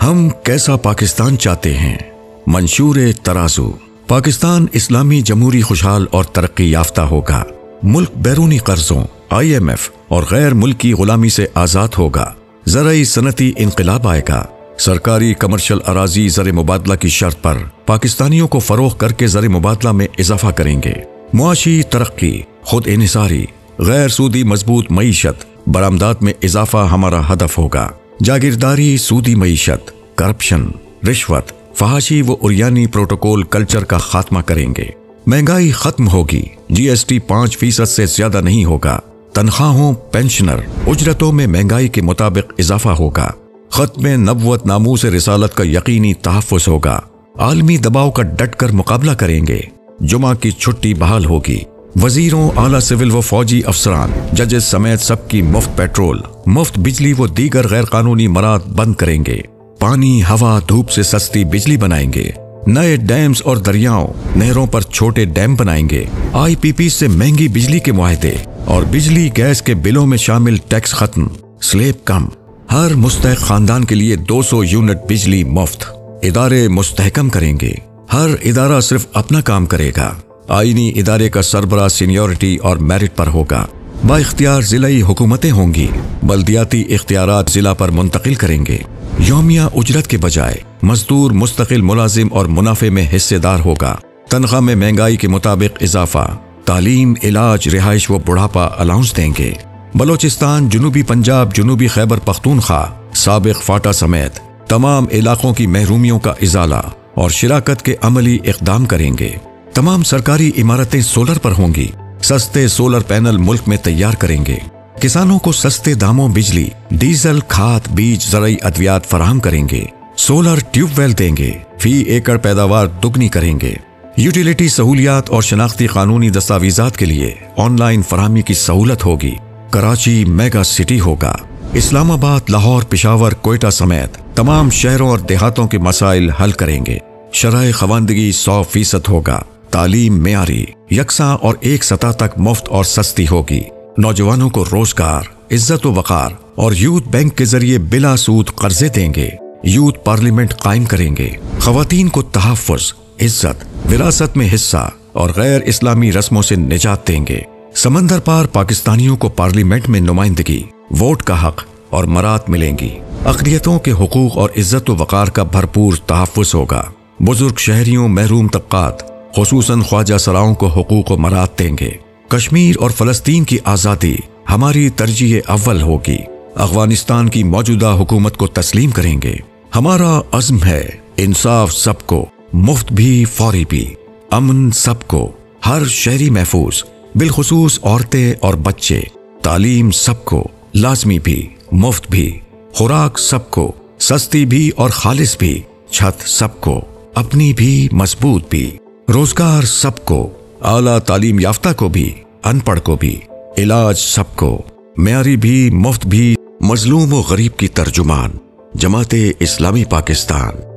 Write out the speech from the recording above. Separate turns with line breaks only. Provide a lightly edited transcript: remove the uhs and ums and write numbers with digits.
ہم کیسا پاکستان چاہتے ہیں؟ منشور ترازو۔ پاکستان اسلامی جمہوری خوشحال اور ترقی یافتہ ہوگا۔ ملک بیرونی قرضوں، IMF اور غیر ملکی غلامی سے آزاد ہوگا۔ زرعی صنعتی انقلاب آئے گا۔ سرکاری کمرشل اراضی زر مبادلہ کی شرط پر پاکستانیوں کو فروغ کر کے زر مبادلہ میں اضافہ کریں گے۔ معاشی ترقی، خود انحصاری، غیر سودی مضبوط معیشت، برآمدات میں اضافہ ہمارا ہدف ہوگا۔ جاگیرداری، سودی معیشت، کرپشن، رشوت، فحاشی و عریانی پروٹوکول کلچر کا خاتمہ کریں گے۔ مہنگائی ختم ہوگی۔ GST 5% سے زیادہ نہیں ہوگا۔ تنخواہوں، پینشنر، اجرتوں میں مہنگائی کے مطابق اضافہ ہوگا۔ ختم نبوت، ناموس رسالت کا یقینی تحفظ ہوگا۔ عالمی دباؤ کا ڈٹ کر مقابلہ کریں گے۔ جمعہ کی چھٹی بحال ہوگی۔ وزیروں، اعلیٰ سول و فوجی افسران، ججز سمیت سب کی مفت پیٹرول، مفت بجلی و دیگر غیر قانونی مراد بند کریں گے۔ پانی، ہوا، دھوپ سے سستی بجلی بنائیں گے۔ نئے ڈیمز اور دریاؤں، نہروں پر چھوٹے ڈیم بنائیں گے۔ IPP سے مہنگی بجلی کے معاہدے اور بجلی گیس کے بلوں میں شامل ٹیکس ختم، سلیب کم۔ ہر مستحق خاندان کے لیے 200 یونٹ بجلی مفت۔ ادارے مستحکم کریں گے۔ ہر ادارہ صرف اپنا کام کرے گا۔ آئینی ادارے کا سربراہ سینیورٹی اور میرٹ پر ہوگا۔ با اختیار ضلعی حکومتیں ہوں گی۔ بلدیاتی اختیارات ضلع پر منتقل کریں گے۔ یومیہ اجرت کے بجائے مزدور مستقل ملازم اور منافع میں حصے دار ہوگا۔ تنخواہ میں مہنگائی کے مطابق اضافہ۔ تعلیم، علاج، رہائش و بڑھاپا الاؤنس دیں گے۔ بلوچستان، جنوبی پنجاب، جنوبی خیبر پختونخوا، سابق فاٹا سمیت تمام علاقوں کی محرومیوں کا ازالہ اور شراکت کے عملی اقدام کریں گے۔ تمام سرکاری عمارتیں سولر پر ہوں گی۔ سستے سولر پینل ملک میں تیار کریں گے۔ کسانوں کو سستے داموں بجلی، ڈیزل، کھاد، بیج، زرعی ادویات فراہم کریں گے۔ سولر ٹیوب ویل دیں گے۔ فی ایکڑ پیداوار دگنی کریں گے۔ یوٹیلیٹی سہولیات اور شناختی قانونی دستاویزات کے لیے آن لائن فراہمی کی سہولت ہوگی۔ کراچی میگا سٹی ہوگا۔ اسلام آباد، لاہور، پشاور، کوئٹہ سمیت تمام شہروں اور دیہاتوں کے مسائل حل کریں گے۔ شرح خواندگی 100% ہوگا۔ تعلیم معیاری، یکساں اور ایک سطح تک مفت اور سستی ہوگی۔ نوجوانوں کو روزگار، عزت و وقار اور یوتھ بینک کے ذریعے بلا سود قرضے دیں گے۔ یوتھ پارلیمنٹ قائم کریں گے۔ خواتین کو تحفظ، عزت، وراثت میں حصہ اور غیر اسلامی رسموں سے نجات دیں گے۔ سمندر پار پاکستانیوں کو پارلیمنٹ میں نمائندگی، ووٹ کا حق اور مراد ملیں گی۔ اقلیتوں کے حقوق اور عزت و وقار کا بھرپور تحفظ ہوگا۔ بزرگ شہریوں، محروم طبقات، خصوصاً خواجہ سراؤں کو حقوق و مراد دیں گے۔ کشمیر اور فلسطین کی آزادی ہماری ترجیح اول ہوگی۔ افغانستان کی موجودہ حکومت کو تسلیم کریں گے۔ ہمارا عزم ہے انصاف سب کو، مفت بھی فوری بھی، امن سب کو، ہر شہری محفوظ، بالخصوص عورتیں اور بچے، تعلیم سب کو، لازمی بھی، مفت بھی، خوراک سب کو، سستی بھی اور خالص بھی، چھت سب کو، اپنی بھی مضبوط بھی، روزگار سب کو، اعلیٰ تعلیم یافتہ کو بھی، ان پڑھ کو بھی، علاج سب کو، معیاری بھی، مفت بھی، مظلوم و غریب کی ترجمان، جماعت اسلامی پاکستان۔